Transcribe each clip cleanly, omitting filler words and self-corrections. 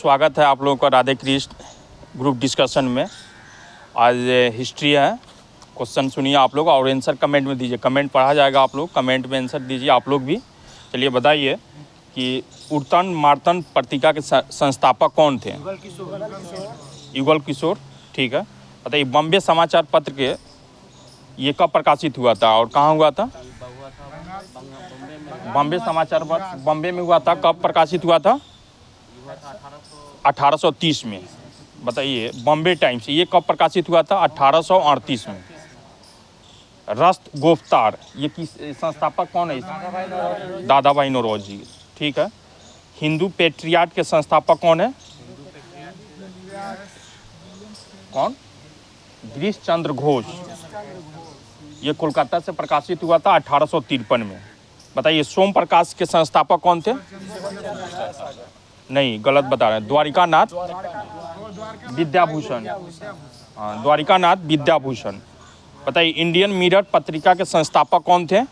स्वागत है आप लोगों का राधे कृष्ण ग्रुप डिस्कशन में। आज हिस्ट्री है, क्वेश्चन सुनिए आप लोग और आंसर कमेंट में दीजिए। कमेंट पढ़ा जाएगा, आप लोग कमेंट में आंसर दीजिए आप लोग भी। चलिए बताइए कि उर्तन मार्तन पत्रिका के संस्थापक कौन थे? युगल किशोर। ठीक है, बताइए बॉम्बे समाचार पत्र के ये कब प्रकाशित हुआ था और कहाँ हुआ था? बॉम्बे समाचार पत्र बॉम्बे में हुआ था। कब प्रकाशित हुआ था? 1830 में। बताइए बॉम्बे टाइम्स ये कब प्रकाशित हुआ था? 1838 में। रस्त गोफ्तार ये किस संस्थापक कौन है? दादा भाई नौरोजी। ठीक है। हिंदू पेट्रियाट के संस्थापक कौन है? कौन? गिरीश चंद्र घोष। ये कोलकाता से प्रकाशित हुआ था 1853 में। बताइए सोम प्रकाश के संस्थापक कौन थे? नहीं, गलत बता रहे हैं। द्वारिकानाथ विद्याभूषण। हाँ, द्वारिकानाथ विद्याभूषण। बताइए इंडियन मिरर पत्रिका के संस्थापक कौन थे?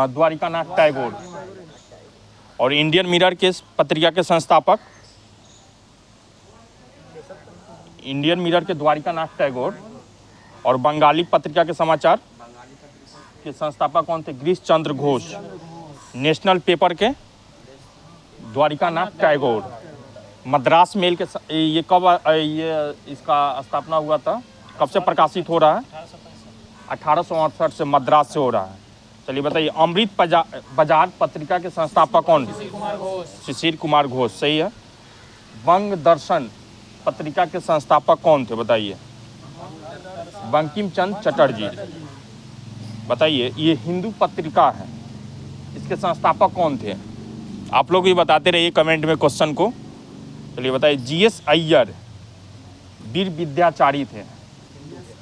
द्वारिकानाथ टैगोर। और इंडियन मिरर के पत्रिका के संस्थापक? इंडियन मिरर के द्वारिकानाथ टैगोर। और बंगाली पत्रिका के समाचार के संस्थापक कौन थे? गिरीश चंद्र घोष। नेशनल पेपर के द्वारिकानाथ टैगोर। मद्रास मेल के ये कब ये इसका स्थापना हुआ था? कब से प्रकाशित हो रहा है? 1868 से मद्रास से हो रहा है। चलिए बताइए अमृत बाजार पत्रिका के संस्थापक कौन? शिशिर कुमार घोष। सही है। बंग दर्शन पत्रिका के संस्थापक कौन थे? बताइए। बंकिम चंद्र चटर्जी। बताइए ये हिंदू पत्रिका है, इसके संस्थापक कौन थे? आप लोग भी बताते रहिए कमेंट में क्वेश्चन को। चलिए बताइए जीएस अय्यर वीर विद्याचारी थे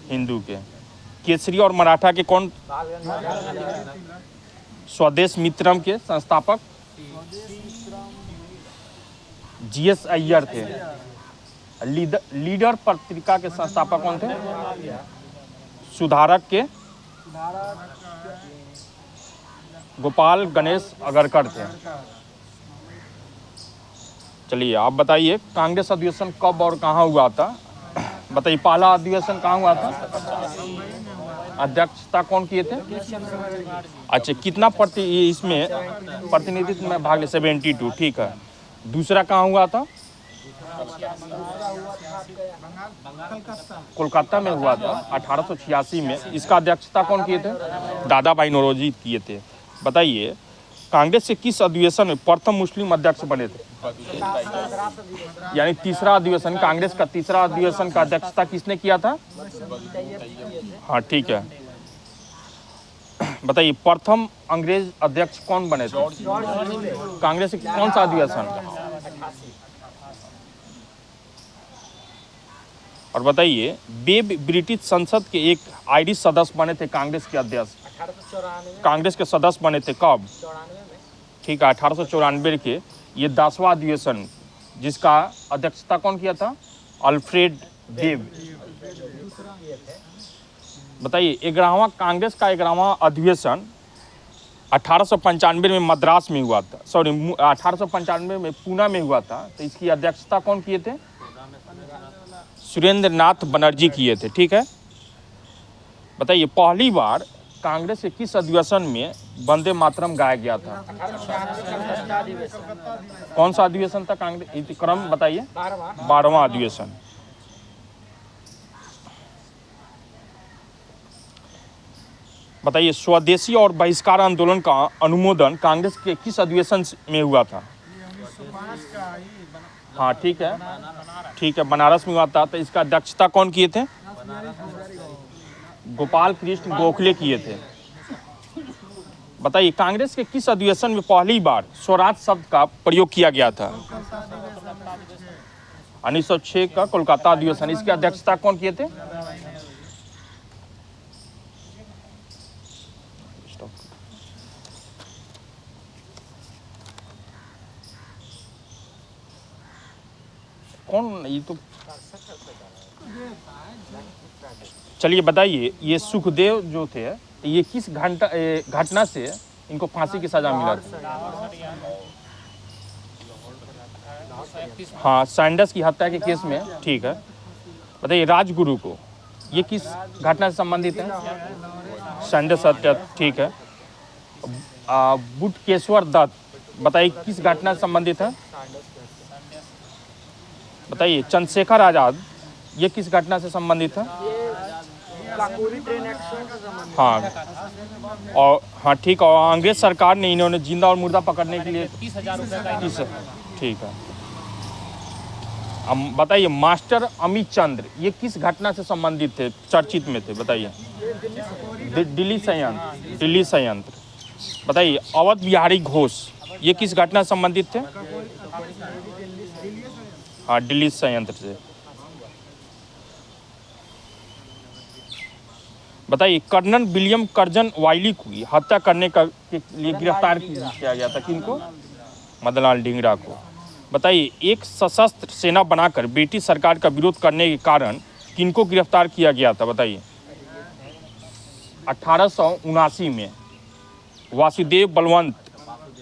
हिंदू के। केसरी और मराठा के कौन? स्वदेश मित्रम के संस्थापक जीएस अय्यर थे। लीडर पत्रिका के संस्थापक कौन थे? सुधारक के गोपाल गणेश अगरकर थे। चलिए आप बताइए कांग्रेस अधिवेशन कब और कहाँ हुआ था? बताइए पहला अधिवेशन कहाँ हुआ था? अध्यक्षता कौन किए थे? अच्छा, कितना इसमें प्रतिनिधित्व में भाग ले? 72। ठीक है। दूसरा कहाँ हुआ था? कोलकाता में हुआ था 1886 में। इसका अध्यक्षता कौन किए थे? दादा भाई नौरोजी किए थे। बताइए कांग्रेस के किस अधिवेशन में प्रथम मुस्लिम अध्यक्ष बने थे? यानी तीसरा अधिवेशन, कांग्रेस का तीसरा अधिवेशन का अध्यक्षता किसने किया था? हाँ ठीक है। बताइए प्रथम अंग्रेज अध्यक्ष कौन बने थे कांग्रेस के? कौन सा अधिवेशन? और बताइए बेब ब्रिटिश संसद के एक आयरिश सदस्य बने थे कांग्रेस के अध्यक्ष। कांग्रेस के सदस्य बने थे कब? ठीक है 1894 के। ये 10वां अधिवेशन जिसका अध्यक्षता कौन किया था? Alfred Webb. बताइए 11वां कांग्रेस का 11वां अधिवेशन 1895 में मद्रास में हुआ था। 1895 में पूना में हुआ था। तो इसकी अध्यक्षता कौन किए थे? सुरेंद्र नाथ बनर्जी किए थे। ठीक है। बताइए पहली बार कांग्रेस के किस अधिवेशन में वंदे मातरम गाया गया था? कौन सा अधिवेशन था कांग्रेस? क्रम बताइए। 12वां अधिवेशन। बताइए स्वदेशी और बहिष्कार आंदोलन का अनुमोदन कांग्रेस के किस अधिवेशन में हुआ था? हाँ ठीक है, ठीक है, बनारस में हुआ था। तो इसका अध्यक्षता कौन किए थे? गोपाल कृष्ण गोखले किए थे। बताइए कांग्रेस के किस अधिवेशन में पहली बार स्वराज शब्द का प्रयोग किया गया था? 1906 का कोलकाता अधिवेशन। इसकी अध्यक्षता कौन किए थे? कौन? ये तो चलिए बताइए ये सुखदेव जो थे ये किस घटना से इनको फांसी की सजा मिला था। हाँ, सैंडर्स की हत्या के केस में, ठीक है। बताइए राजगुरु को, ये किस घटना से संबंधित है? सैंडर्स हत्या, ठीक है। बुटकेश्वर दत्त, बताइए किस घटना से संबंधित है? बताइए चंद्रशेखर आजाद, ये किस घटना से संबंधित है? हाँ, और हाँ ठीक, और अंग्रेज सरकार ने इन्होंने जिंदा और मुर्दा पकड़ने के लिए 30,000 रुपये का, ठीक है। अब बताइए मास्टर अमित चंद्र, ये किस घटना से संबंधित थे, चर्चित में थे? बताइए। दिल्ली संयंत्र, दिल्ली संयंत्र। बताइए अवध बिहारी घोष, ये किस घटना से संबंधित थे? हाँ, दिल्ली संयंत्र से। बताइए कर्नल विलियम कर्जन वाइली की हत्या करने के लिए गिरफ्तार किया गया था, किनको? मदनलाल ढींगरा को। बताइए एक सशस्त्र सेना बनाकर ब्रिटिश सरकार का विरोध करने के कारण किनको गिरफ्तार किया गया था? बताइए। 1879 में वासुदेव बलवंत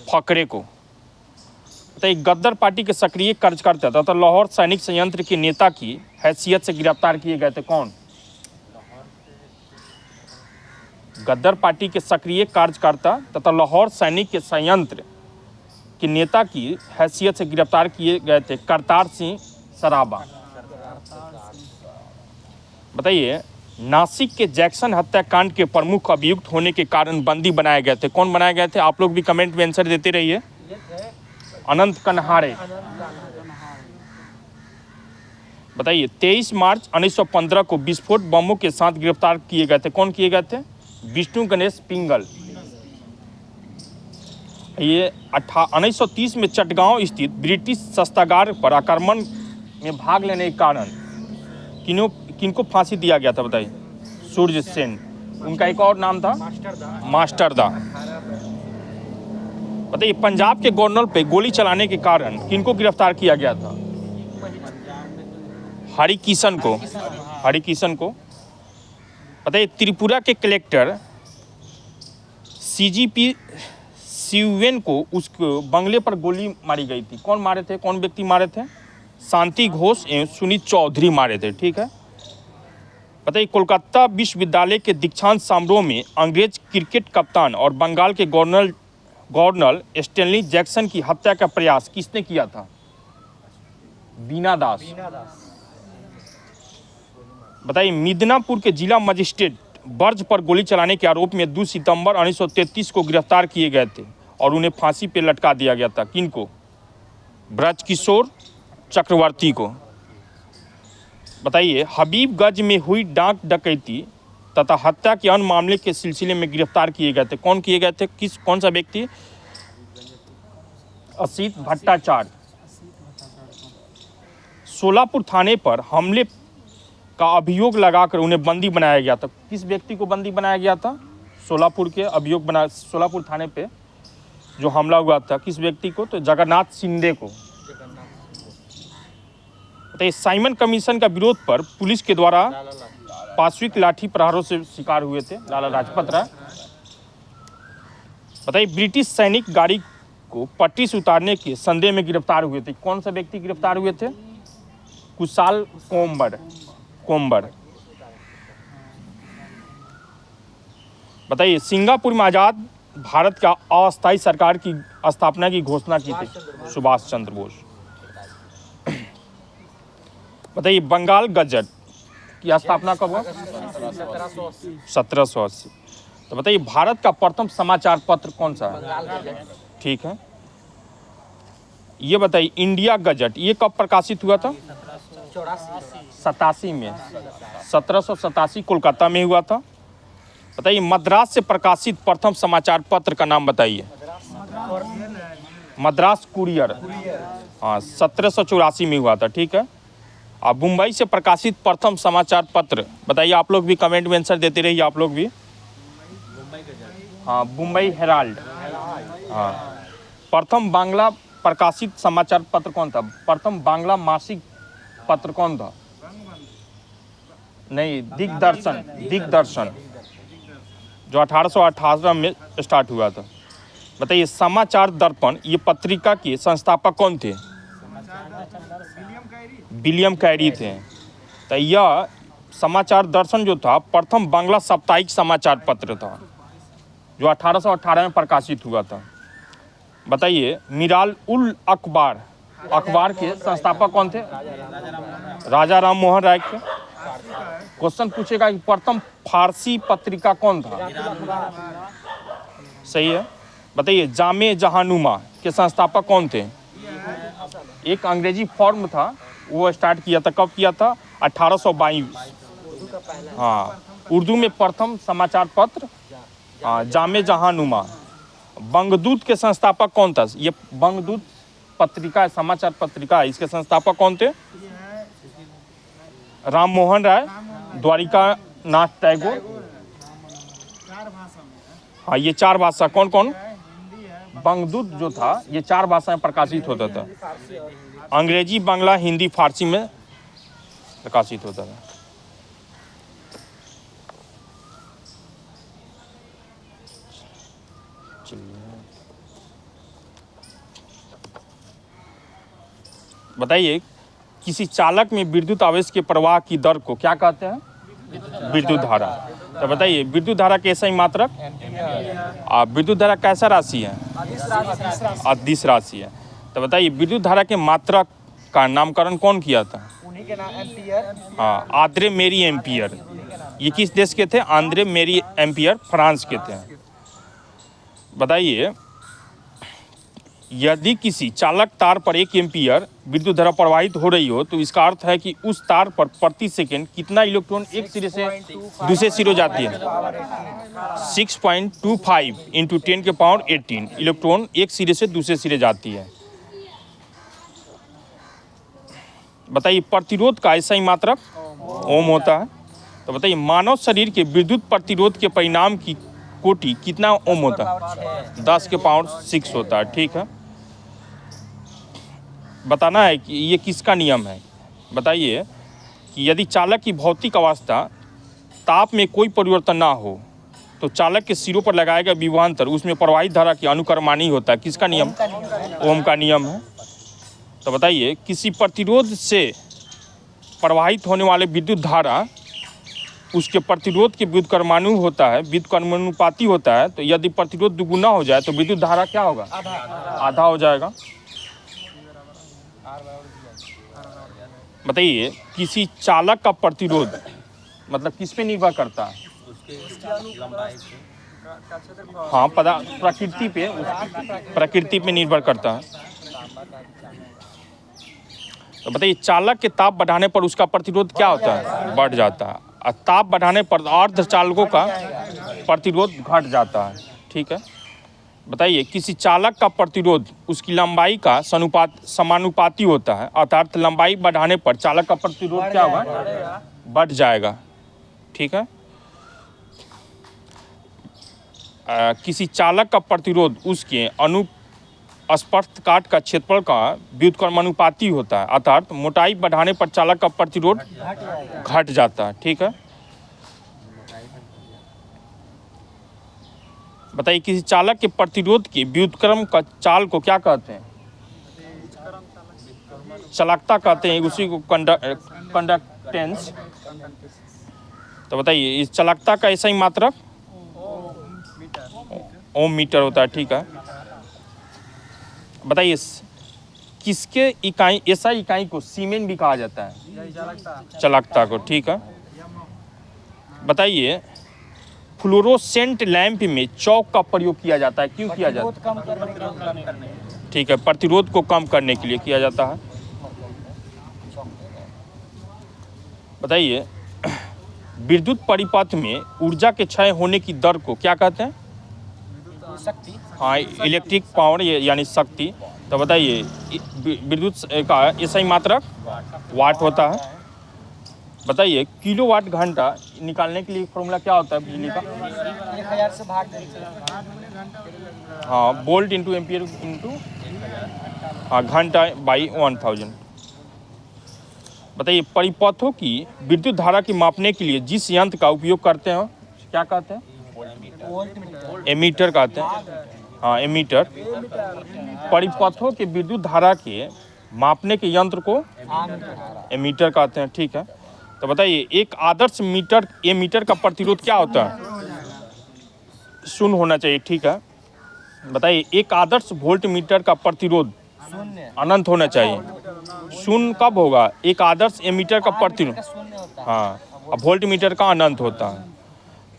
फकरे को। बताइए गद्दार पार्टी के सक्रिय कार्यकर्ता तथा लाहौर सैनिक संयंत्र के नेता की हैसियत से गिरफ्तार किए गए थे, कौन? गद्दार पार्टी के सक्रिय कार्यकर्ता तथा लाहौर सैनिक के संयंत्र के नेता की हैसियत से गिरफ्तार किए गए थे करतार सिंह सराबा। बताइए नासिक के जैक्सन हत्याकांड के प्रमुख अभियुक्त होने के कारण बंदी बनाए गए थे, कौन बनाए गए थे? आप लोग भी कमेंट में आंसर देते रहिए। अनंत कन्हारे। बताइए 23 मार्च 1915 को विस्फोट बमों के साथ गिरफ्तार किए गए थे, कौन किए गए थे? विष्णु गणेश पिंगल। ये 1930 में चटगांव स्थित ब्रिटिश शस्त्रागार पर आक्रमण में भाग लेने के कारण किनको फांसी दिया गया था? बताइए। सूर्य सेन, उनका एक और नाम था मास्टरदा। बताइए पंजाब के गवर्नर पे गोली चलाने के कारण किनको गिरफ्तार किया गया था? हरिकिशन को, हरिकिशन को। बताइए त्रिपुरा के कलेक्टर सीजीपी शिवेन को उस बंगले पर गोली मारी गई थी, कौन मारे थे, कौन व्यक्ति मारे थे? शांति घोष एवं सुनीत चौधरी मारे थे, ठीक है। बताइए कोलकाता विश्वविद्यालय के दीक्षांत समारोह में अंग्रेज क्रिकेट कप्तान और बंगाल के गवर्नर स्टैनली जैक्सन की हत्या का प्रयास किसने किया था? बीना दास। बताइए मिदनापुर के जिला मजिस्ट्रेट बर्ज पर गोली चलाने के आरोप में 2 सितंबर 1933 को गिरफ्तार किए गए थे और उन्हें फांसी पर लटका दिया गया था, किनको? ब्रजकिशोर चक्रवर्ती को। बताइए हबीबगंज में हुई डाक डकैती तथा हत्या के अन्य मामले के सिलसिले में गिरफ्तार किए गए थे, कौन किए गए थे? कौन सा व्यक्ति? असित भट्टाचार्य। सोलापुर थाने पर हमले का अभियोग लगाकर उन्हें बंदी बनाया गया था, किस व्यक्ति को बंदी बनाया गया था? सोलापुर के अभियोग बना, सोलापुर थाने पे जो हमला हुआ था, किस व्यक्ति को? तो जगन्नाथ शिंदे को। बताइए साइमन कमीशन का विरोध पर पुलिस के द्वारा पाशविक लाठी प्रहारों से शिकार हुए थे लाला लाजपत राय। बताइए ब्रिटिश सैनिक गाड़ी को पट्टी से उतारने के संदेह में गिरफ्तार हुए थे, कौन सा व्यक्ति गिरफ्तार हुए थे? कुशाल कोम्बर। बताइए सिंगापुर में आजाद भारत का अस्थायी सरकार की स्थापना की घोषणा की थी सुभाष चंद्र बोस। बताइए बंगाल गजट की स्थापना कब हुआ? 1780। तो बताइए भारत का प्रथम समाचार पत्र कौन सा है? ठीक है। ये बताइए इंडिया गजट ये कब प्रकाशित हुआ था? 87 में, 1787 कोलकाता में हुआ था। बताइए मद्रास से प्रकाशित प्रथम समाचार पत्र का नाम बताइए। मद्रास कुरियर, हाँ 1784 में हुआ था, ठीक है। अब मुंबई से प्रकाशित प्रथम समाचार पत्र बताइए, आप लोग भी कमेंट में आंसर देते रहिए, आप लोग भी। हाँ मुंबई हेराल्ड। हाँ प्रथम बांग्ला प्रकाशित समाचार पत्र कौन था? प्रथम बांग्ला मासिक पत्र कौन था? नहीं, दिग्दर्शन जो 1818 में स्टार्ट हुआ था। बताइए समाचार दर्पण ये पत्रिका के संस्थापक कौन थे? विलियम कैरी थे। तो यह समाचार दर्शन जो था प्रथम बांग्ला साप्ताहिक समाचार पत्र था जो 1818 में प्रकाशित हुआ था। बताइए मिराल उल अखबार अखबार के संस्थापक कौन थे? राजा राम मोहन राय के। क्वेश्चन पूछेगा कि प्रथम फारसी पत्रिका कौन था? सही है। बताइए जामे जहानुमा के संस्थापक कौन थे? एक अंग्रेजी फॉर्म था वो स्टार्ट किया था, कब किया था? 1822। हाँ, उर्दू में प्रथम समाचार पत्र जामे जहानुमा। बंगदूत के संस्थापक कौन था? ये बंगदूत पत्रिका समाचार पत्रिका है, इसके संस्थापक कौन थे? राम मोहन राय, द्वारिका नाथ टैगोर। हाँ, ये 4 भाषा कौन कौन? बंगदूत जो था ये 4 भाषा में प्रकाशित होता था, अंग्रेजी, बांग्ला, हिंदी, फारसी में प्रकाशित होता था। बताइए किसी चालक में विद्युत आवेश के प्रवाह की दर को क्या कहते हैं? विद्युत धारा। तो बताइए विद्युत धारा कैसा ही मात्रक? विद्युत धारा कैसा राशि है? अदिश राशि है। तो बताइए विद्युत धारा के मात्रक का नामकरण कौन किया था? उन्हीं के नाम एम्पियर। हाँ, आंद्रे मेरी एम्पियर। ये किस देश के थे? आंद्रे मेरी एम्पियर फ्रांस के थे। बताइए यदि किसी चालक तार पर 1 एम्पियर विद्युत धारा प्रवाहित हो रही हो तो इसका अर्थ है कि उस तार पर प्रति सेकंड कितना इलेक्ट्रॉन एक सिरे से दूसरे सिरे जाती है? 6.25 × 10⁻18 इलेक्ट्रॉन एक सिरे से दूसरे सिरे जाती है। बताइए प्रतिरोध का ऐसा ही मात्रक ओम होता है। तो बताइए मानव शरीर के विद्युत प्रतिरोध के परिणाम की कोटि कितना ओम होता है? 10⁻6 होता है। ठीक है, बताना है कि ये किसका नियम है। बताइए कि यदि चालक की भौतिक अवस्था ताप में कोई परिवर्तन ना हो तो चालक के सिरों पर लगाया गया विभवांतर उसमें प्रवाहित धारा के अनुक्रमानी होता है। किसका नियम? ओम का नियम है। तो बताइए किसी प्रतिरोध से प्रवाहित होने वाले विद्युत धारा उसके प्रतिरोध के व्युत्क्रमाणु होता है, व्युत्क्रमानुपाती होता है। तो यदि प्रतिरोध दुगुना हो जाए तो विद्युत धारा क्या होगा? आधा हो जाएगा। बताइए किसी चालक का प्रतिरोध मतलब किस पे निर्भर करता है? हाँ, प्रकृति पे निर्भर करता है। तो बताइए चालक के ताप बढ़ाने पर उसका प्रतिरोध क्या होता है? बढ़ जाता है। और ताप बढ़ाने पर अर्धचालकों का प्रतिरोध घट जाता है। ठीक है, बताइए किसी चालक का प्रतिरोध उसकी लंबाई का समानुपाती होता है, अर्थात लंबाई बढ़ाने पर चालक का प्रतिरोध क्या होगा? बढ़ जाएगा। ठीक है, किसी चालक का प्रतिरोध उसके अनुस्पर्श काट का क्षेत्रफल का व्युत्क्रमानुपाती होता है, अर्थात मोटाई बढ़ाने पर चालक का प्रतिरोध घट जाता है। ठीक है, बताइए किसी चालक के प्रतिरोध के व्युत्क्रम का चाल को क्या कहते हैं? चालकता कहते हैं, उसी को कंडक्टेंस। तो बताइए इस चालकता का ऐसा ही मात्रक ओम मीटर होता है। ठीक है, बताइए किसके इकाई ऐसा इकाई को सीमेन भी कहा जाता है? चालकता को। ठीक है, बताइए फ्लोरोसेंट लैंप में चौक का प्रयोग किया जाता है, क्यों किया जाता है? ठीक है, प्रतिरोध को कम करने के लिए किया जाता है। बताइए विद्युत परिपथ में ऊर्जा के क्षय होने की दर को क्या कहते हैं? शक्ति। हाँ, इलेक्ट्रिक पावर यानी शक्ति। तो बताइए विद्युत का ऐसा ही मात्रक वाट होता है। बताइए किलोवाट घंटा निकालने के लिए फॉर्मूला क्या होता है बिजली का? 1000 से भाग देते। हाँ, वोल्ट इंटू एम्पियर इंटू घंटा बाई 1000। बताइए परिपथों की विद्युत धारा की मापने के लिए जिस यंत्र का उपयोग करते हैं क्या कहते हैं? एमीटर कहते हैं। हाँ एमीटर, परिपथों के विद्युत धारा के मापने के यंत्र को एमीटर कहते हैं। ठीक है, तो बताइए एक आदर्श मीटर एमीटर का प्रतिरोध क्या होता है? शून्य होना चाहिए। ठीक है, बताइए एक आदर्श वोल्ट मीटर का प्रतिरोध शून्य अनंत होना चाहिए। शून्य कब होगा? एक आदर्श एमीटर का प्रतिरोध, शून्य होता है। हाँ, अब वोल्ट मीटर का अनंत होता है।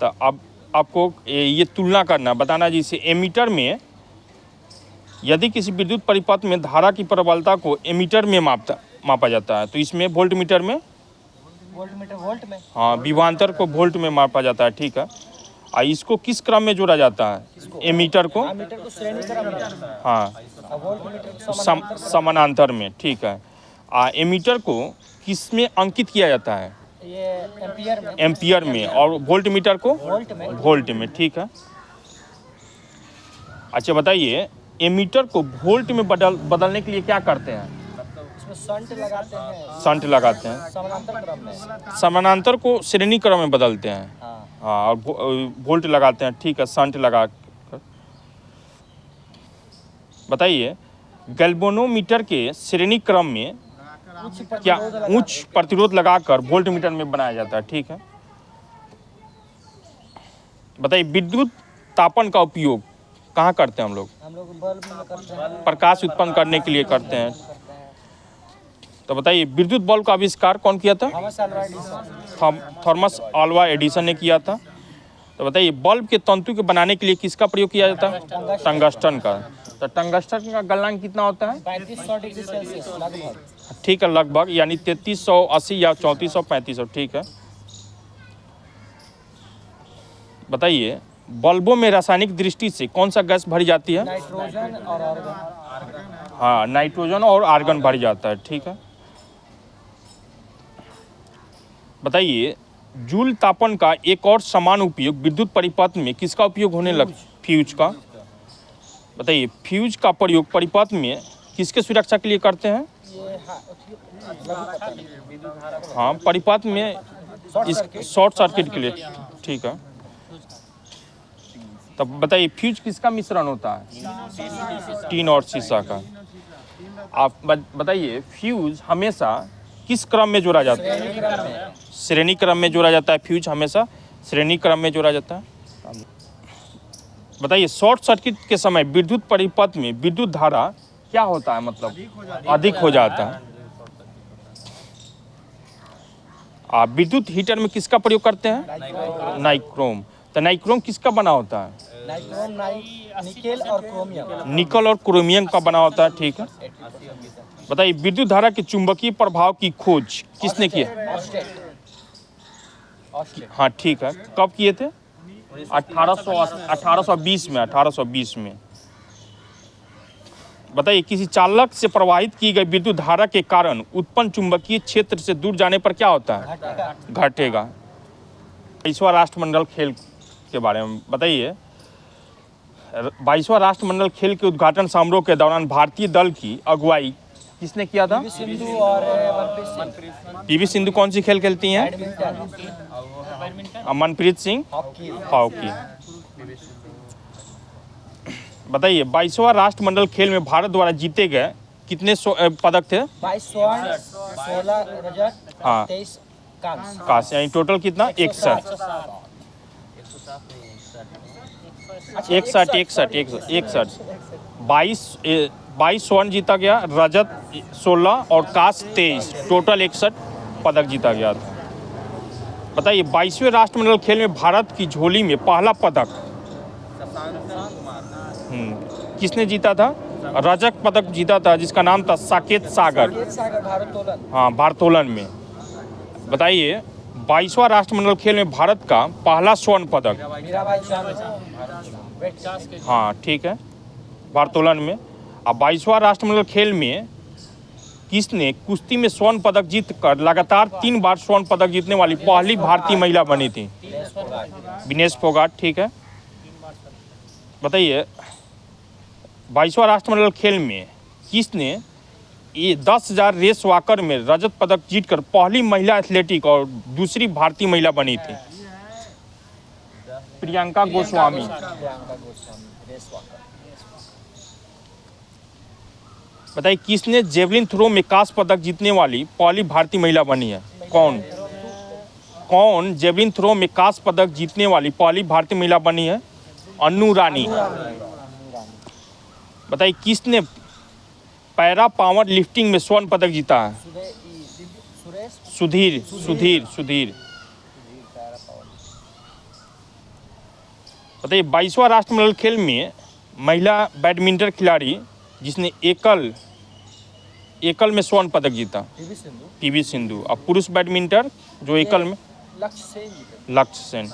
तो अब आपको ये तुलना करना, बताना जैसे एमीटर में यदि किसी विद्युत परिपथ में धारा की प्रबलता को एमीटर में मापा जाता है, तो इसमें वोल्ट मीटर में, वोल्ट मीटर वोल्ट में, हाँ, विभवांतर को वोल्ट में मापा जाता है। ठीक है, और इसको किस क्रम में जोड़ा जाता है? एमीटर को, मीटर को श्रेणी क्रम में, हाँ, और वोल्ट मीटर को समानांतर में। ठीक है, एमीटर को किस में अंकित किया जाता है? ये एम्पियर में, एम्पियर में, और वोल्ट मीटर को वोल्ट में। वोल्ट में। ठीक है, अच्छा बताइए एमीटर को वोल्ट में बदलने के लिए क्या करते हैं? इसमें शंट लगाते हैं, शंट लगाते हैं, समानांतर क्रम में। समानांतर को श्रेणी क्रम में बदलते हैं, हाँ, हाँ, और वोल्ट लगाते हैं। ठीक है, शंट लगा कर। बताइए गैल्वेनोमीटर के श्रेणी क्रम में क्या उच्च प्रतिरोध लगाकर वोल्ट मीटर में बनाया जाता है। ठीक है, बताइए विद्युत तापन का उपयोग कहाँ करते हैं हम लोग? हम लोग बल्ब में करते हैं, प्रकाश उत्पन्न करने के लिए करते हैं। तो बताइए विद्युत बल्ब का आविष्कार कौन किया था? Thomas Alva Edison. Thomas Alva Edison ने किया था। तो बताइए बल्ब के तंतु के बनाने के लिए किसका प्रयोग किया जाता है? टंगस्टन का। तो टंगस्टन का गलनांक कितना होता है? 3500 डिग्री सेल्सियस लगभग। ठीक है, लगभग, यानी 3380 या 3435। ठीक है, बताइए बल्बों में रासायनिक दृष्टि से कौन सा गैस भरी जाती है? नाइट्रोजन और आर्गन। हाँ, नाइट्रोजन और आर्गन भरी जाता है। ठीक है, बताइए जूल तापन का एक और समान उपयोग विद्युत परिपथ में किसका उपयोग होने लग? फ्यूज का। बताइए फ्यूज का प्रयोग परिपथ में किसके सुरक्षा के लिए करते हैं? ये हाँ, परिपथ में इस शॉर्ट सर्किट के लिए। ठीक है, तब बताइए फ्यूज किसका मिश्रण होता है? टीन और शीशा का। आप बताइए फ्यूज हमेशा किस क्रम में जोड़ा जाता है? श्रेणी क्रम में जोड़ा जाता है। फ्यूज हमेशा श्रेणी क्रम में जोड़ा जाता है। बताइए शॉर्ट सर्किट के समय विद्युत परिपथ में विद्युत धारा क्या होता है? मतलब अधिक हो जाता है। आप विद्युत हीटर में किसका प्रयोग करते हैं? नाइक्रोम। तो नाइक्रोम किसका बना होता है? नाइक्रोम निकेल और क्रोमियम। निकल और क्रोमियम का बना होता है। ठीक है, बताइए विद्युत धारा के चुंबकीय प्रभाव की खोज किसने की? हाँ ठीक है, कब किए थे? 1820 में। बताइए किसी चालक से प्रवाहित की गई विद्युत धारा के कारण उत्पन्न चुंबकीय क्षेत्र से दूर जाने पर क्या होता है? घटेगा। 22वां राष्ट्रमंडल खेल के बारे में बताइए। 22वां राष्ट्रमंडल खेल के उद्घाटन समारोह के दौरान भारतीय दल की अगुवाई किसने किया था? सिंधु और मनप्रीत सिंह। पीवी सिंधु कौन सी खेल खेलती हैं? मनप्रीत सिंह हॉकी। बताइए 22वां राष्ट्रमंडल खेल में भारत द्वारा जीते गए कितने पदक थे? 22 स्वर्ण, 16 रजत, हाँ 23 कांस्य। कांस्य, यानी टोटल कितना? 61 22 स्वर्ण जीता गया, रजत 16 और कांस्य 23, टोटल 61 पदक जीता गया था। बताइए 22वें राष्ट्रमंडल खेल में भारत की झोली में पहला पदक किसने जीता था? रजत पदक जीता था, जिसका नाम था साकेत सागर। हाँ, भारोत्तोलन में। बताइए 22वां राष्ट्रमंडल खेल में भारत का पहला स्वर्ण पदक। हाँ ठीक है, भारोत्तोलन में। अब 22वां राष्ट्रमंडल खेल में किसने कुश्ती में स्वर्ण पदक जीतकर लगातार 3 बार स्वर्ण पदक जीतने वाली पहली भारतीय महिला बनी थी? विनेश फोगाट। ठीक है, बताइए 22वां राष्ट्रमंडल खेल में किसने ये 10,000 रेस वॉकर में रजत पदक जीतकर पहली महिला एथलेटिक और दूसरी भारतीय महिला बनी थी? प्रियंका गोस्वामी। बताइए किसने जेवलिन थ्रो में कांस्य पदक जीतने वाली पहली भारतीय महिला बनी है? कौन कौन जेवलिन थ्रो में कांस्य पदक जीतने वाली पहली भारतीय महिला बनी है? अन्नू रानी। बताइए किसने पैरा पावर लिफ्टिंग में स्वर्ण पदक जीता है? सुधीर सुधीर सुधीर। बताइए 22वां राष्ट्रमंडल खेल में महिला बैडमिंटन खिलाड़ी जिसने एकल में स्वर्ण पदक जीता? पीवी सिंधु। और पुरुष बैडमिंटन जो एकल में? लक्ष्य सेन।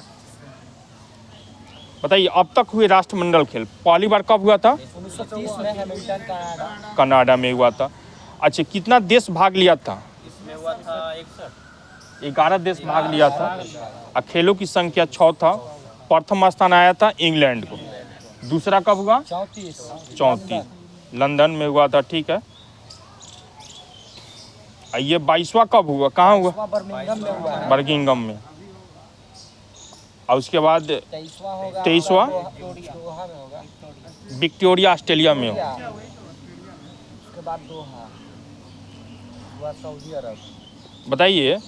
बताइए अब तक हुए राष्ट्रमंडल खेल पहली बार कब हुआ था? 1930 में हैमिल्टन कनाडा में हुआ था। अच्छा कितना देश भाग लिया था? इसमें हुआ था 11 देश भाग लिया था। और खेलों की संख्या 6 था। प्रथम स्थान आया था इंग्लैंड को। दूसरा कब हुआ? 34 लंदन में हुआ था। ठीक है। ये 22वां कब हुआ? कहाँ हुआ? बर्मिंघम में हुआ है। बर्मिंघम में। और उसके बाद 23वां दोहा में होगा। विक्टोरिया ऑस्ट्रेलिया में हो। उसके बाद दोहा हुआ सऊदी अरब। बताइए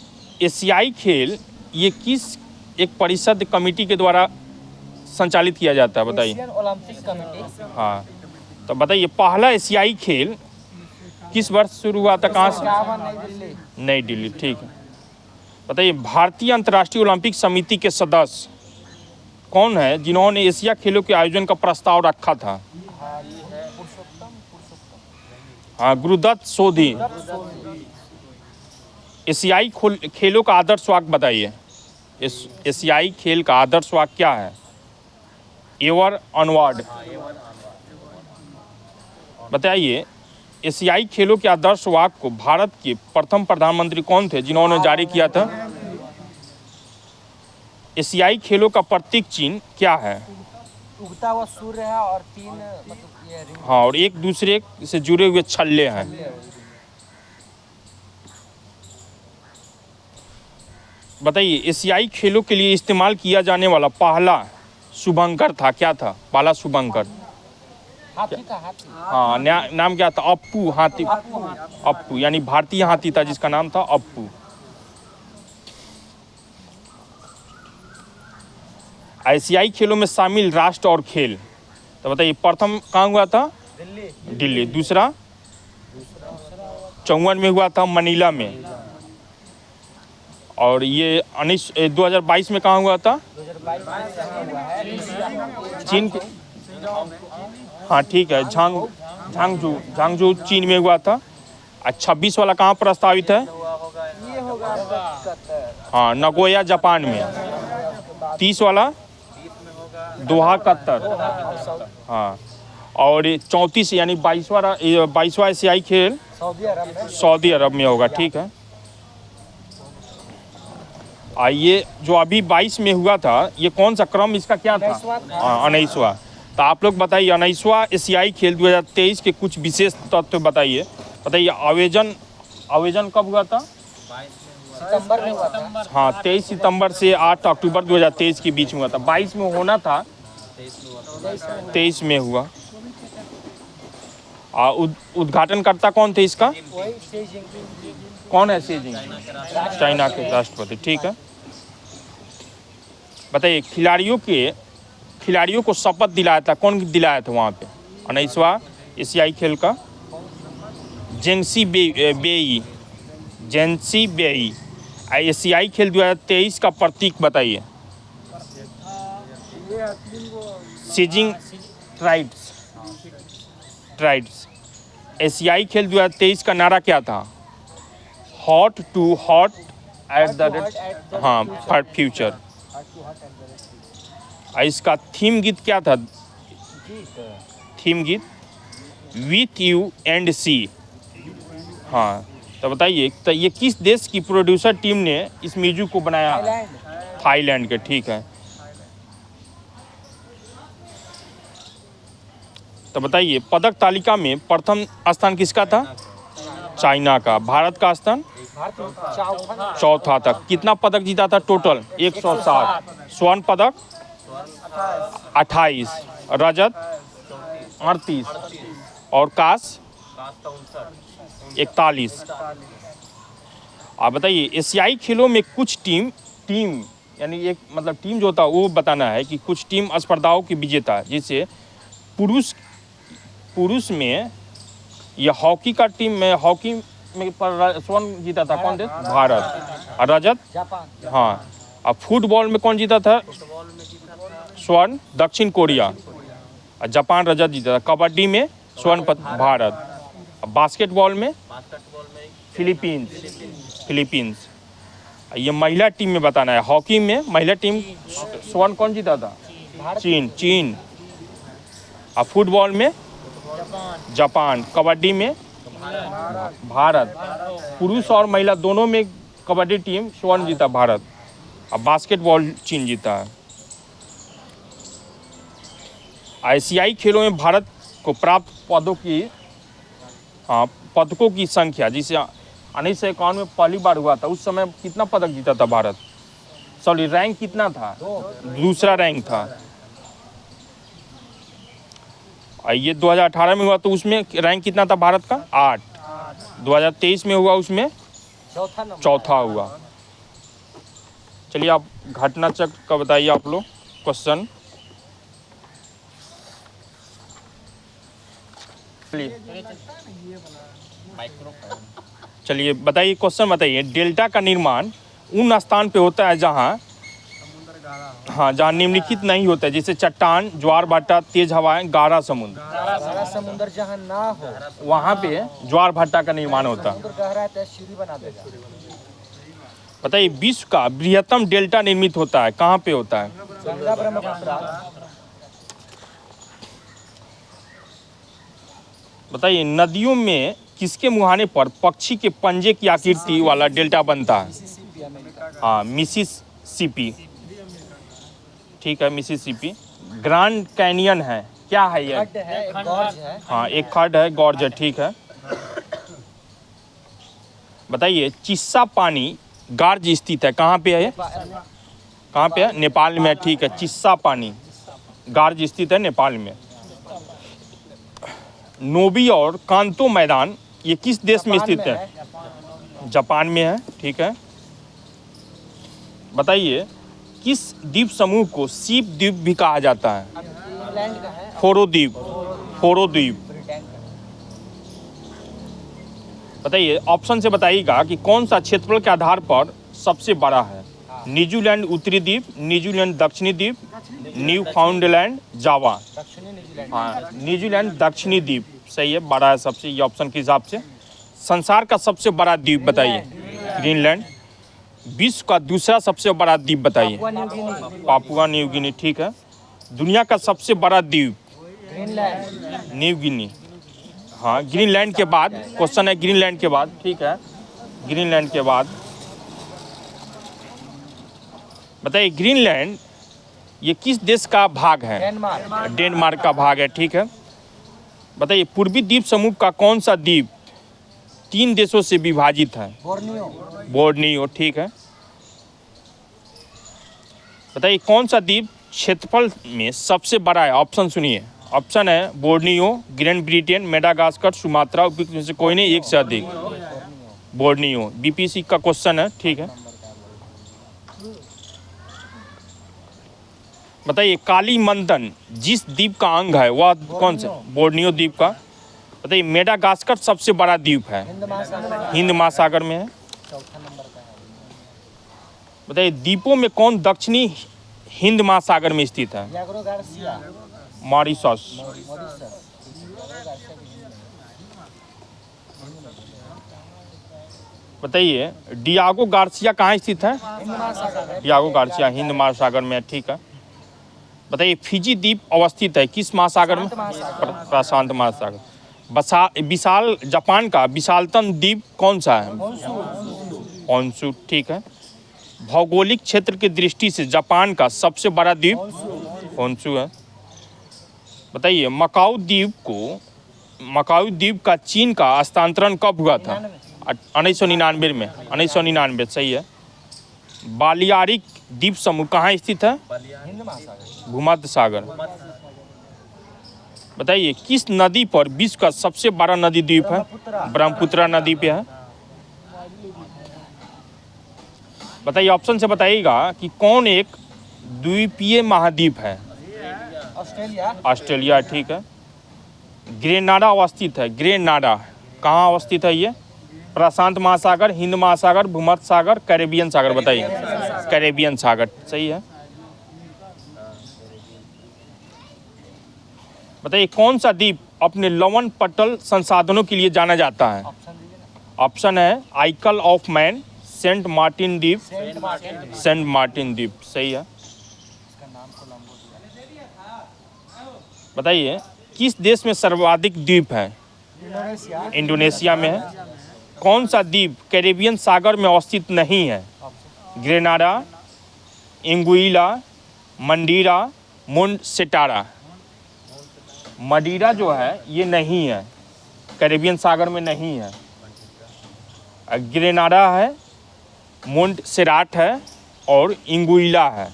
एशियाई खेल ये किस एक परिषद कमेटी के द्वारा संचालित किया जाता है? बताइए। Asian Olympic committee. हाँ तो बताइए पहला एशियाई खेल किस वर्ष शुरू हुआ था? कहाँ से? नई दिल्ली। ठीक है। बताइए भारतीय अंतर्राष्ट्रीय ओलंपिक समिति के सदस्य कौन है जिन्होंने एशिया खेलों के आयोजन का प्रस्ताव रखा था? हाँ गुरुदत्त सोधी। एशियाई खेलों का आदर्श वाक्य बताइए। एशियाई खेल का आदर्श वाक्य क्या है? Ever onward. बताइए एशियाई खेलों के आदर्श वाक्य को भारत के प्रथम प्रधानमंत्री कौन थे जिन्होंने जारी किया था? एशियाई खेलों का प्रतीक चिन्ह क्या है? उगता हुआ सूर्य है और 3 मतलब ये रिंग। हाँ और एक दूसरे से जुड़े हुए छल्ले हैं। बताइए एशियाई खेलों के लिए इस्तेमाल किया जाने वाला पहला शुभंकर था क्या था? पहला शुभंकर हाथी था। हाथी। हाँ नाम क्या था? अप्पू। हाथी अप्पू यानी भारतीय हाथी था जिसका नाम था अप्पू। एशियाई खेलों में शामिल राष्ट्र और खेल तो बताइए प्रथम कहाँ हुआ था? दिल्ली। दूसरा 54 में हुआ था मनीला में। और ये 2022 में कहाँ हुआ था? 2022 चीन के। हाँ ठीक है। झांगझू चीन में हुआ था। और 26 वाला कहाँ प्रस्तावित है? ये होगा हाँ नगोया जापान में। 30 वाला दोहा कतर। हाँ और 34 यानी 22वां एशियाई खेल सऊदी अरब में होगा। ठीक है। ये जो अभी 22 में हुआ था ये कौन सा क्रम इसका क्या था? 19वां। तो आप लोग बताइए 19वां एशियाई खेल 2023 के कुछ विशेष तथ्य बताइए। बताइए आयोजन कब हुआ था? सितंबर में हुआ था। हाँ 23 सितंबर से 8 अक्टूबर 2023 के बीच में हुआ था। 22 में होना था 23 में हुआ। उद्घाटनकर्ता कौन थे इसका? कौन है? शी जिनपिंग चाइना के राष्ट्रपति। ठीक है। बताइए खिलाड़ियों को शपथ दिलाया था कौन दिलाया था वहाँ पे 19वां एशियाई खेल का? जेंसी बेई। एशियाई खेल 2023 का प्रतीक बताइए। Surging tides. एशियाई खेल 2023 का नारा क्या था? Heart to heart at the rate. हाँ फॉर फ्यूचर। इसका थीम गीत क्या था? थीम गीत विथ यू एंड सी। हाँ तो बताइए तो ये किस देश की प्रोड्यूसर टीम ने इस म्यूजिक को बनाया? थाईलैंड के। ठीक है। तो बताइए पदक तालिका में प्रथम स्थान किसका था? चाइना का। भारत का स्थान चौथा था। कितना पदक जीता था टोटल? 160। स्वर्ण पदक 28, रजत 38 और कांस्य 41। आप बताइए एशियाई खेलों में कुछ टीम यानी एक मतलब टीम जो होता है वो बताना है कि कुछ टीम स्पर्धाओं की विजेता, जैसे पुरुष में ये हॉकी का टीम में हॉकी में पर स्वर्ण जीता था कौन देश? भारत। और रजत? जापान। हाँ। और फुटबॉल में कौन जीता था? स्वर्ण दक्षिण कोरिया। और जापान रजत जीता था। कबड्डी में स्वर्ण भारत। और बास्केटबॉल में फिलीपींस। ये महिला टीम में बताना है। हॉकी में महिला टीम स्वर्ण कौन जीता था? चीन। और फुटबॉल में जापान। कबड्डी में भारत। पुरुष और महिला दोनों में कबड्डी टीम स्वर्ण जीता भारत। और बास्केटबॉल चीन जीता है। एशियाई खेलों में भारत को प्राप्त पदकों की संख्या, जिसे 1951 में पहली बार हुआ था, उस समय कितना पदक जीता था भारत? सॉरी, रैंक कितना था? दूसरा रैंक था। और ये 2018 में हुआ तो उसमें रैंक कितना था भारत का? 8। 2023 में हुआ उसमें चौथा हुआ। चलिए आप घटना चक्र का बताइए आप लोग क्वेश्चन। चलिए बताइए क्वेश्चन बताइए। डेल्टा का निर्माण उन स्थान पे होता है जहाँ जहाँ निम्नलिखित नहीं होता है, जैसे चट्टान, ज्वार भाटा, तेज हवाएं, गाढ़ा समुद्र। गाढ़ा समुद्र जहाँ ना हो वहाँ पे ज्वार भाटा का निर्माण होता है। गहरा है तो सीढ़ी बना देगा। बताइए विश्व का बृहत्तम डेल्टा निर्मित होता है कहाँ पे होता है? गंगा ब्रह्मपुत्र। बताइए नदियों में किसके मुहाने पर पक्षी के पंजे की आकृति वाला डेल्टा बनता है? हाँ, मिसिसिपी। ठीक है, मिसिसिपी। ग्रैंड कैनियन है, क्या है ये? खड्ड है, एक गॉर्ज है। हाँ, एक खड्ड है, गॉर्ज है। ठीक है। बताइए चिस्सा पानी गार्ज स्थित है कहाँ पे है? कहाँ पे है? नेपाल में। ठीक है, चिस्सा पानी गार्ज स्थित है नेपाल में। नोबी और कांतो मैदान ये किस देश में स्थित है? जापान में है। ठीक है। बताइए किस द्वीप समूह को सीप द्वीप भी कहा जाता है? इंग्लैंड का है। फोरो द्वीप। बताइए ऑप्शन से बताइएगा कि कौन सा क्षेत्रफल के आधार पर सबसे बड़ा है? न्यूजीलैंड उत्तरी द्वीप, न्यूजीलैंड दक्षिणी द्वीप, न्यू फाउंडलैंड, जावा। हाँ, न्यूजीलैंड दक्षिणी द्वीप सही है, बड़ा है सबसे, ये ऑप्शन के हिसाब से। संसार का सबसे बड़ा द्वीप बताइए? ग्रीनलैंड। विश्व का दूसरा सबसे बड़ा द्वीप बताइए? Papua New Guinea. ठीक है। दुनिया का सबसे बड़ा द्वीप? New Guinea. हाँ, ग्रीनलैंड के बाद क्वेश्चन है, ग्रीनलैंड के बाद। ठीक है, ग्रीनलैंड के बाद बताइए ग्रीनलैंड ये किस देश का भाग है? डेनमार्क का भाग है। ठीक है। बताइए पूर्वी द्वीप समूह का कौन सा द्वीप 3 देशों से विभाजित है? बोर्नियो। ठीक है। बताइए कौन सा द्वीप क्षेत्रफल में सबसे बड़ा है? ऑप्शन सुनिए। ऑप्शन है Borneo, great Britain, Madagascar, Sumatra, उपयुक्त में से कोई नहीं, एक से अधिक। बोर्नियो बीपीसी का क्वेश्चन है। ठीक है। बताइए काली मंदन जिस द्वीप का अंग है वह कौन सा? बोर्नियो द्वीप का। बताइए मेडागास्कर सबसे बड़ा द्वीप है? हिंद महासागर में है। बताइए द्वीपों में कौन दक्षिणी हिंद महासागर में स्थित है? मॉरिशस। बताइए डियागो गार्सिया कहाँ स्थित है? डियागो गार्सिया हिंद महासागर में। ठीक है। बताइए फिजी द्वीप अवस्थित है किस महासागर में? प्रशांत महासागर। विशाल जापान का विशालतम द्वीप कौन सा है? होन्शु। ठीक है। भौगोलिक क्षेत्र की दृष्टि से जापान का सबसे बड़ा द्वीप होन्शु है। बताइए मकाऊ द्वीप का चीन का हस्तांतरण कब हुआ था? 1999 में। 1999 सही है। बालियारिक द्वीप समूह कहाँ स्थित है? भूमध्य सागर। बताइए किस नदी पर विश्व का सबसे बड़ा नदी द्वीप है? ब्रह्मपुत्र नदी पे है। बताइए ऑप्शन से बताइएगा कि कौन एक द्वीपीय महाद्वीप है? ऑस्ट्रेलिया। ऑस्ट्रेलिया, ठीक है। ग्रेनाडा अवस्थित है, ग्रेनाडा कहाँ अवस्थित है ये? प्रशांत महासागर, हिंद महासागर, भूमध्य सागर, कैरेबियन सागर? बताइए। कैरेबियन सागर सही है। बताइए कौन सा द्वीप अपने लवण पटल संसाधनों के लिए जाना जाता है? ऑप्शन है आइकल ऑफ मैन, सेंट मार्टिन द्वीप, सेंट मार्टिन द्वीप सही है। बताइए किस देश में सर्वाधिक द्वीप है? इंडोनेशिया में है। कौन सा द्वीप कैरेबियन सागर में अवस्थित नहीं है? Grenada, Anguilla, मंडीरा, मोन्सेटारा? मदीरा जो है ये नहीं है, कैरेबियन सागर में नहीं है। ग्रेनाडा है, मोन्टसेराट है और एंगुइला है।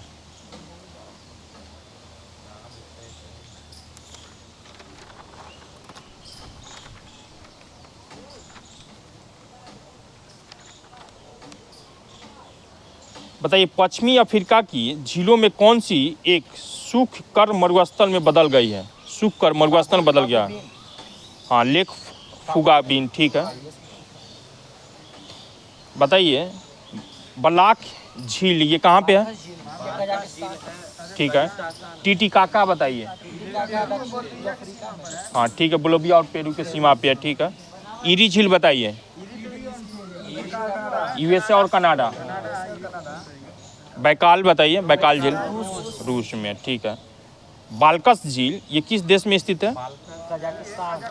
बताइए पश्चिमी अफ्रीका की झीलों में कौन सी एक सूख कर मरुस्थल में बदल गई है? सूख कर मरुस्थल में बदल गया। हाँ, लेक फुगाबीन, ठीक है। बताइए बलाक झील ये कहाँ पे है? ठीक है। टीटीकाका बताइए। हाँ ठीक है, बोलोविया और पेरू के सीमा पे है, ठीक है। ईरी झील बताइए। यूएसए और कनाडा। बैकाल बताइए, बैकाल झील रूस में, ठीक है। बाल्कस झील ये किस देश में स्थित है?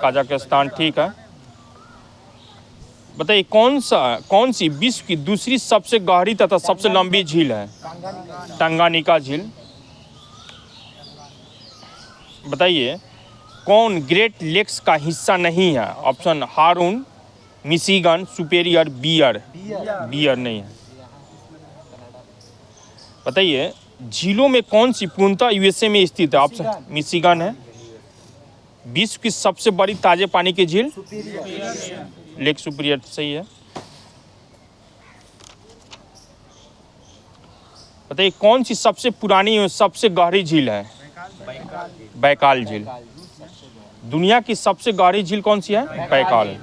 कजाकिस्तान, ठीक है। बताइए कौन सी विश्व की दूसरी सबसे गहरी तथा सबसे लंबी झील है? टंगानिका झील। बताइए कौन ग्रेट लेक्स का हिस्सा नहीं है? ऑप्शन हारून, मिशिगन, सुपेरियर, बियर? बियर नहीं है। बताइए झीलों में कौन सी पूर्णतः यूएसए में स्थित है? ऑप्शन मिशिगन है। विश्व की सबसे बड़ी ताजे पानी की झील? लेक सुपीरियर सही है। बताइए कौन सी सबसे पुरानी और सबसे गहरी झील है? बैकाल झील। दुनिया की सबसे गहरी झील कौन सी है? बैकाल।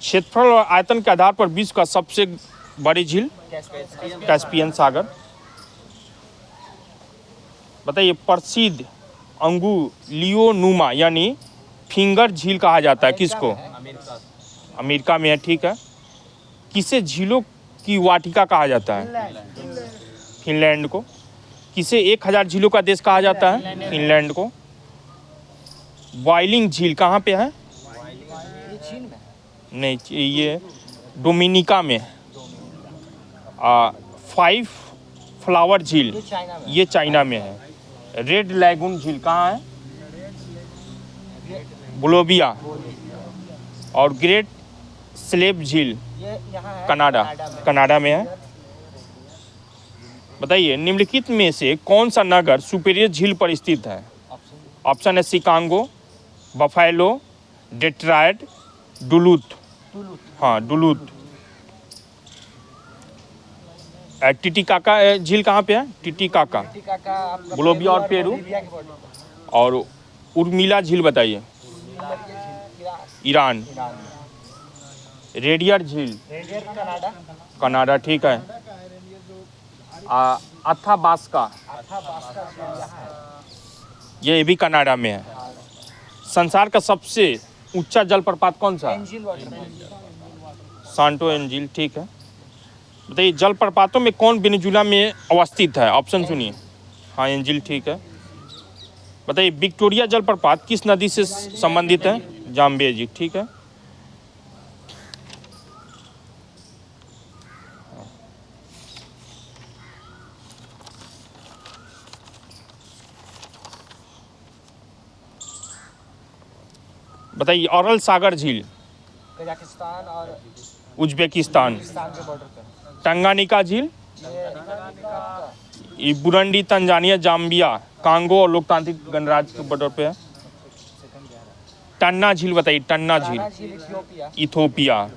क्षेत्रफल और आयतन के आधार पर विश्व का सबसे बड़ी झील? कैस्पियन सागर। बताइए प्रसिद्ध अंगुलियोनुमा यानी फिंगर झील कहा जाता है किसको? अमेरिका में है, ठीक है। किसे झीलों की वाटिका कहा जाता है? फिनलैंड को। किसे 1000 झीलों का देश कहा जाता है? फिनलैंड को। बॉइलिंग झील कहाँ पे है? नहीं, ये डोमिनिका में। 5 फ्लावर झील ये चाइना में है। रेड लैगून झील कहाँ है? बोलोविया। और ग्रेट स्लेव झील कनाडा में है। बताइए निम्नलिखित में से कौन सा नगर सुपीरियर झील पर स्थित है? ऑप्शन है शिकागो, बफेलो, डेट्रॉयट, डुलूथ। हाँ डुलूथ। टिटिकाका झील कहाँ पे है? टिटिकाका, बोलोविया और पेरू। और उर्मिला झील बताइए। ईरान। रेडियर झील कनाडा, ठीक है। अथाबास्का ये भी कनाडा में है। संसार का सबसे ऊंचा जलप्रपात कौन सा? सांटो एंजिल, ठीक है। बताइए जलप्रपातों में कौन वेनेजुला में अवस्थित है? ऑप्शन सुनिए। हाँ एंजिल, ठीक है। बताइए विक्टोरिया जलप्रपात किस नदी से संबंधित है? जाम्बेजी, ठीक है। बताइए अरल सागर झील कजाकिस्तान और उज्बेकिस्तान। के बॉर्डर पर। टंगानिका झील ये बुरुंडी, तंजानिया, जाम्बिया कांगो और लोकतांत्रिक गणराज्य के बॉर्डर पे है। टन्ना झील बताइए, टन्ना झील इथियोपिया। इथोपिया।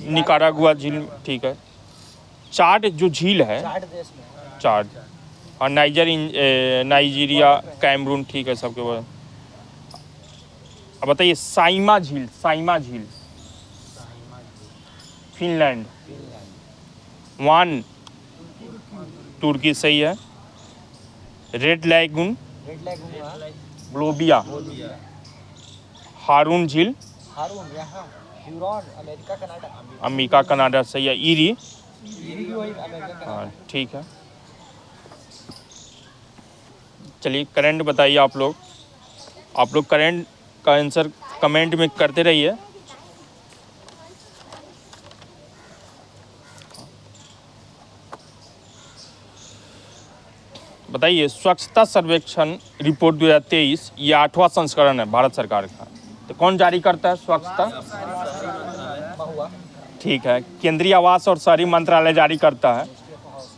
निकारागुआ झील, ठीक है। चाड जो झील है, चाड देश में। चाड, और नाइजीरिया, कैमरून, ठीक है सबके बाद। अब बताइए साइमा झील, साइमा झील फिनलैंड। वान तुर्की, सही है। Red lagoon Bolivia. हारून झील हारून यहाँ Huron, America Canada. America Canada, सही है। ईरी, भी वही अमेरिका कनाडा। हाँ ठीक है। चलिए करंट बताइए आप लोग करंट का आंसर कमेंट में करते रहिए। बताइए स्वच्छता सर्वेक्षण रिपोर्ट 2023, ये 8वां संस्करण है भारत सरकार का। तो कौन जारी करता है स्वच्छता? महुआ। ठीक है, केंद्रीय आवास और शहरी मंत्रालय जारी करता है।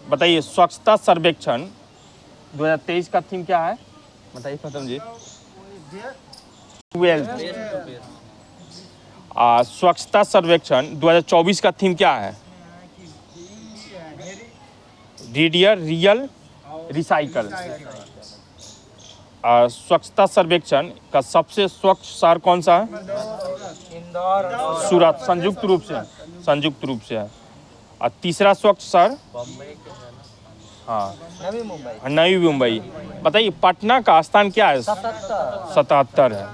बताइए स्वच्छता सर्वेक्षण 2023 का थीम क्या है? बताइए प्रथम जी। स्वच्छता सर्वेक्षण 2024 का थीम क्या है? रीडियर, रियल, रिसाइकल। स्वच्छता सर्वेक्षण का सबसे स्वच्छ शहर कौन सा है? इंदौर। सूरत, संयुक्त रूप से है। और तीसरा स्वच्छ शहर? हाँ, नवी मुंबई। बताइए पटना का स्थान क्या है? 77 है।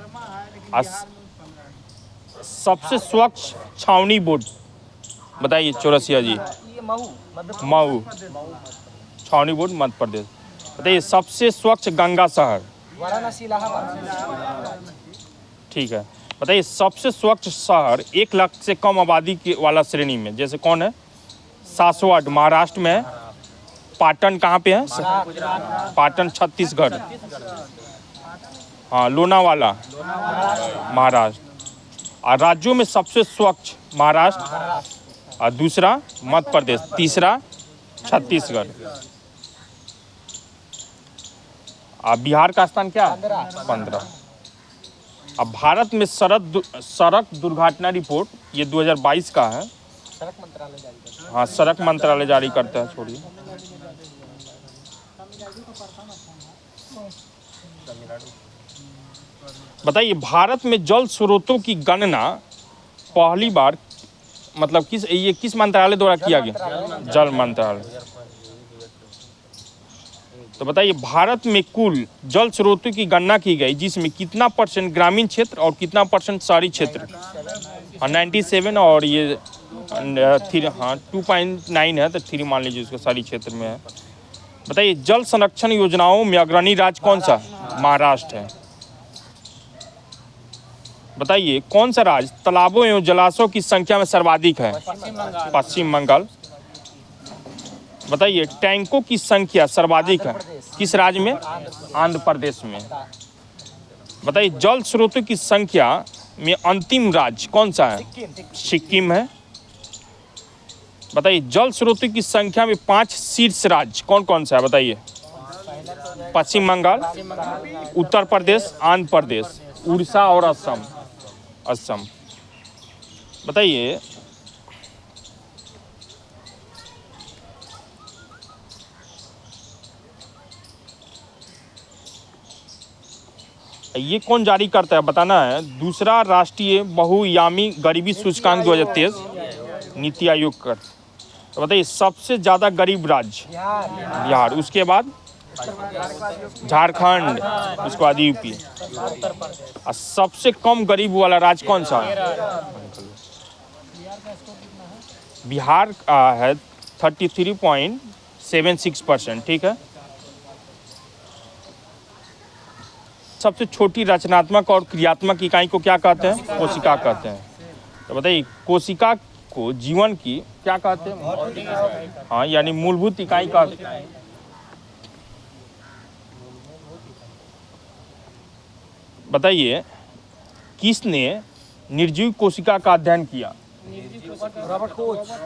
सबसे स्वच्छ छावनी बोर्ड बताइए चौरसिया जी। मऊ, छावनी बोर्ड मध्य प्रदेश। बताइए सबसे स्वच्छ गंगा शहर? वाराणसी, इलाहाबाद। ठीक है। बताइए सबसे स्वच्छ शहर 1 लाख से कम आबादी के वाला श्रेणी में, जैसे कौन है? सासवड महाराष्ट्र में है। पाटन कहाँ पे है? पाटन छत्तीसगढ़। हाँ, लोनावाला महाराष्ट्र। और राज्यों में सबसे स्वच्छ महाराष्ट्र, और दूसरा मध्य प्रदेश, तीसरा छत्तीसगढ़। और बिहार का स्थान क्या है? 15। अब भारत में सड़क दुर्घटना रिपोर्ट, ये 2022 का है। सड़क मंत्रालय जारी करता है। हाँ, सड़क मंत्रालय जारी करता है। छोड़िए, बताइए भारत में जल स्रोतों की गणना पहली बार मतलब किस मंत्रालय द्वारा किया गया? जल मंत्रालय। तो बताइए भारत में कुल जल स्रोतों की गणना की गई, जिसमें कितना % ग्रामीण क्षेत्र और कितना % शहरी क्षेत्र? 97 और ये 2.9 है, तो 3 मान लीजिए उसको शहरी क्षेत्र में है। बताइए जल संरक्षण योजनाओं में अग्रणी राज्य कौन सा? महाराष्ट्र है। बताइए कौन सा राज्य तालाबों एवं जलाशयों की संख्या में सर्वाधिक है? पश्चिम बंगाल। बताइए टैंकों की संख्या सर्वाधिक है किस राज्य में? आंध्र प्रदेश में। बताइए जल स्रोतों की संख्या में अंतिम राज्य कौन सा है? सिक्किम है। बताइए जल स्रोतों की संख्या में 5 शीर्ष राज्य कौन कौन सा है? बताइए। पश्चिम बंगाल, उत्तर प्रदेश, आंध्र प्रदेश, उड़ीसा और असम। बताइए ये कौन जारी करता है? बताना है। दूसरा राष्ट्रीय बहुआयामी गरीबी सूचकांक 2023 नीति आयोग का। तो बताइए सबसे ज़्यादा गरीब राज्य? बिहार। उसके बाद झारखंड, उसके बाद यूपी। और सबसे कम गरीब वाला राज्य कौन सा है? बिहार का है 33.76%। ठीक है। सबसे छोटी रचनात्मक और क्रियात्मक इकाई को क्या कहते हैं? कोशिका कहते हैं। तो बताइए कोशिका को जीवन की क्या कहते हैं? हाँ, यानी मूलभूत इकाई का। बताइए किसने निर्जीव कोशिका का अध्ययन किया?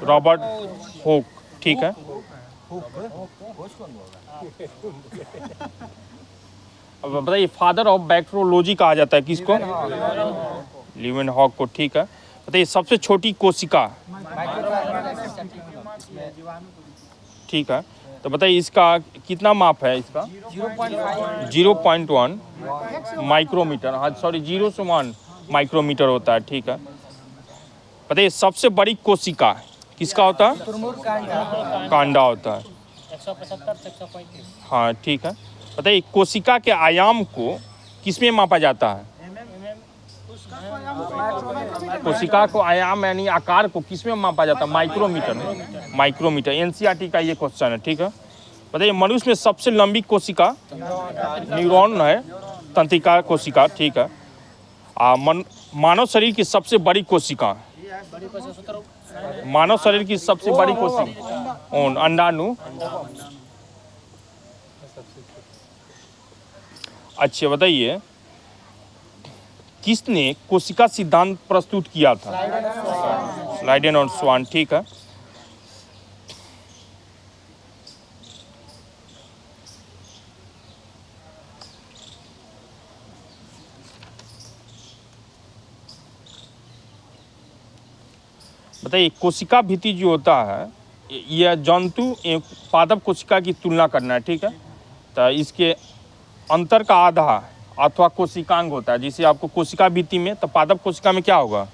रॉबर्ट होक। ठीक है। घोष कौन बोला? अब बताइए फादर ऑफ बैक्टीरियोलॉजी कहा जाता है किसको? लीवेनहॉक को। ठीक है, बताइए सबसे छोटी कोशिका। ठीक है, तो बताइए इसका कितना माप है इसका? 0.1 माइक्रोमीटर। हाँ सॉरी 0 से 1 माइक्रोमीटर होता है। ठीक है, बताइए सबसे बड़ी कोशिका किसका होता है? कांडा होता है। 175 से 135। हाँ ठीक है, बताइए कोशिका के आयाम को किसमें मापा जाता है? कोशिका को आयाम यानी आकार को किसमें मापा जाता है? माइक्रोमीटर में। माइक्रोमीटर एनसीईआरटी का ये क्वेश्चन है। ठीक है, बताइए मनुष्य में सबसे लंबी कोशिका न्यूरॉन है, तंत्रिका कोशिका। ठीक है, मानव शरीर की सबसे बड़ी कोशिका, मानव शरीर की सबसे बड़ी कोशिका अंडाणु। अच्छा बताइए किसने कोशिका सिद्धांत प्रस्तुत किया था? स्लाइडेन और स्वान। ठीक है, बताइए कोशिका भित्ति जो होता है यह जंतु एवं पादप कोशिका की तुलना करना है। ठीक है, तो इसके अंतर का आधा अथवा कोशिकांग होता है। जिसे आपको कोशिका भित्ति में, तो पादप कोशिका में क्या होगा?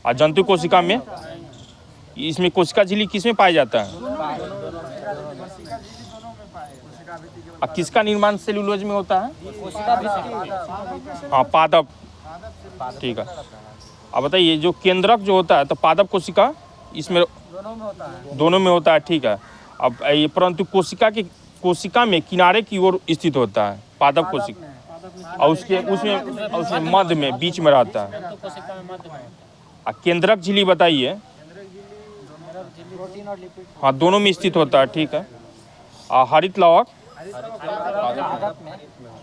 और जंतु कोशिका में, इसमें कोशिका झिल्ली किसमें पाया जाता है? और किसका निर्माण सेलुलोज में होता है? हाँ पादप। ठीक है, अब बताइए जो केंद्रक जो होता है तो पादप कोशिका इसमें दोनों में होता है। ठीक है, अब ये परंतु कोशिका में किनारे की ओर स्थित होता है पादप कोशिका, और उसमें मध्य में बीच में रहता है। और केंद्रक झिल्ली बताइए। हाँ दोनों में स्थित होता है। ठीक है, और हरित लवक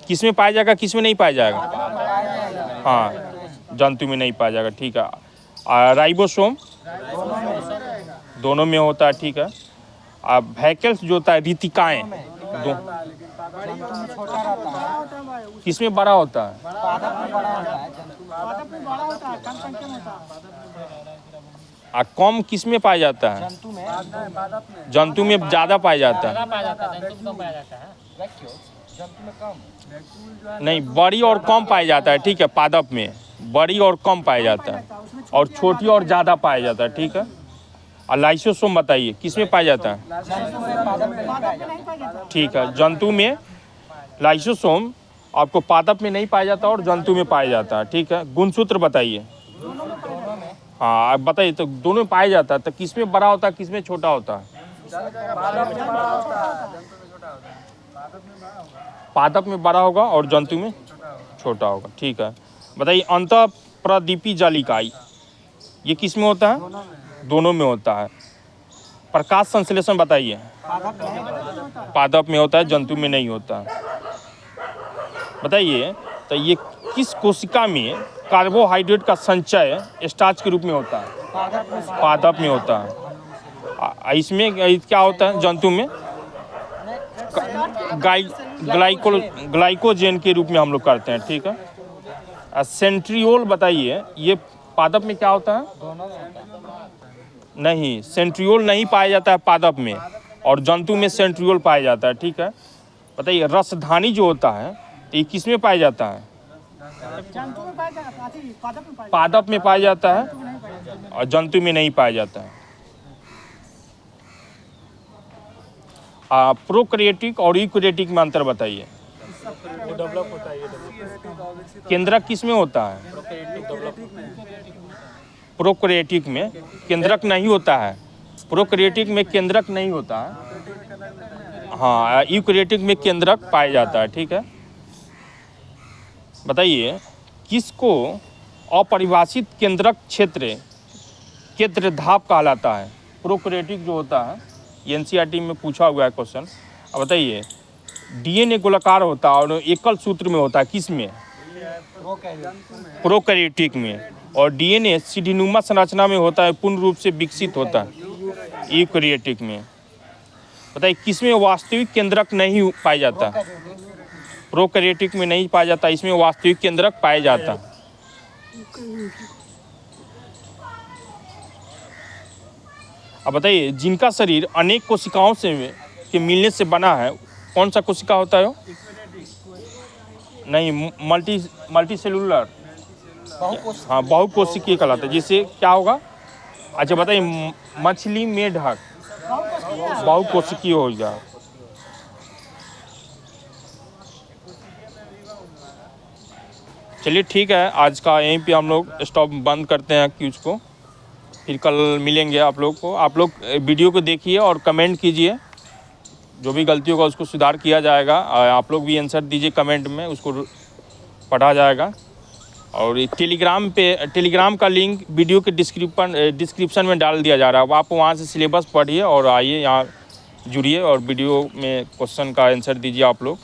किसमें पाया जाएगा, किसमें नहीं पाया जाएगा? हाँ जंतु में नहीं पाया जाएगा। ठीक है, राइबोसोम दोनों में होता है। ठीक है, वैकल्स जो होता है रितिकाएं किसमें बड़ा होता है? कम किसमें पाया जाता है? जंतु में ज़्यादा पाया जाता है। नहीं, बड़ी और कम पाया जाता है। ठीक है, पादप में बड़ी और कम पाया जाता है और छोटी और ज़्यादा पाया जाता है। ठीक है, और लाइसोसोम बताइए किसमें पाया जाता है? ठीक है, जंतु में लाइसोसोम आपको पादप में नहीं पाया जाता और जंतु में पाया जाता है। ठीक है, गुणसूत्र बताइए। हाँ आप बताइए, तो दोनों में पाया जाता है, तो किसमें बड़ा होता है, किसमें छोटा होता है? पादप में बड़ा होगा और जंतु में छोटा होगा। ठीक है, बताइए अंतःप्रदीपी जालिका ये किसमें होता है? दोनों में होता है। प्रकाश संश्लेषण बताइए। पादप में होता है, जंतु में नहीं होता। बताइए तो ये किस कोशिका में कार्बोहाइड्रेट का संचय स्टार्च के रूप में होता है? पादप में होता है। इसमें क्या होता है? जंतु में ग्लाइकोजन के रूप में हम लोग करते हैं। ठीक है, सेंट्रियोल बताइए ये पादप में क्या होता है? नहीं, सेंट्रियोल नहीं पाया जाता है पादप में, और जंतु में सेंट्रियोल पाया जाता है। ठीक है, बताइए रसधानी जो होता है तो ये किस में पाया जाता है? पादप में पाया जाता है और जंतु में नहीं पाया जाता है। प्रोकैरियोटिक और यूकैरियोटिक में अंतर बताइए। केंद्रक किस में होता है? प्रोकैरियोटिक में केंद्रक नहीं होता है। प्रोकैरियोटिक में केंद्रक नहीं होता है। हाँ, यूकैरियोटिक में केंद्रक पाया जाता है। ठीक है, बताइए किसको अपरिभाषित केंद्रक क्षेत्र धाप कहलाता है? प्रोकैरियोटिक जो होता है, एनसीईआरटी में पूछा हुआ है क्वेश्चन। अब बताइए डीएनए गोलाकार होता है और एकल सूत्र में होता है, किस में? प्रोकैरियोटिक में। और डीएनए सीढ़ीनुमा संरचना में होता है, पूर्ण रूप से विकसित होता है यूकैरियोटिक में। बताइए किसमें वास्तविक केंद्रक नहीं पाया जाता? प्रोकैरियोटिक में नहीं पाया जाता, इसमें वास्तविक केंद्रक पाया जाता। अब बताइए जिनका शरीर अनेक कोशिकाओं से के मिलने से बना है, कौन सा कोशिका होता है वो? नहीं, मल्टी सेलुलर। हाँ, बहुकोशिकीय कहलाता है। जिससे क्या होगा? अच्छा बताइए, मछली मेढक बहुकोशिकीय हो गया। चलिए ठीक है, आज का यहीं पे हम लोग स्टॉप बंद करते हैं क्यूज को। फिर कल मिलेंगे आप लोग को। आप लोग वीडियो को देखिए और कमेंट कीजिए, जो भी गलती होगा उसको सुधार किया जाएगा। आप लोग भी आंसर दीजिए कमेंट में, उसको पढ़ा जाएगा। और टेलीग्राम का लिंक वीडियो के डिस्क्रिप्शन में डाल दिया जा रहा है। आप वहाँ से सिलेबस पढ़िए और आइए यहाँ जुड़िए और वीडियो में क्वेश्चन का आंसर दीजिए आप लोग।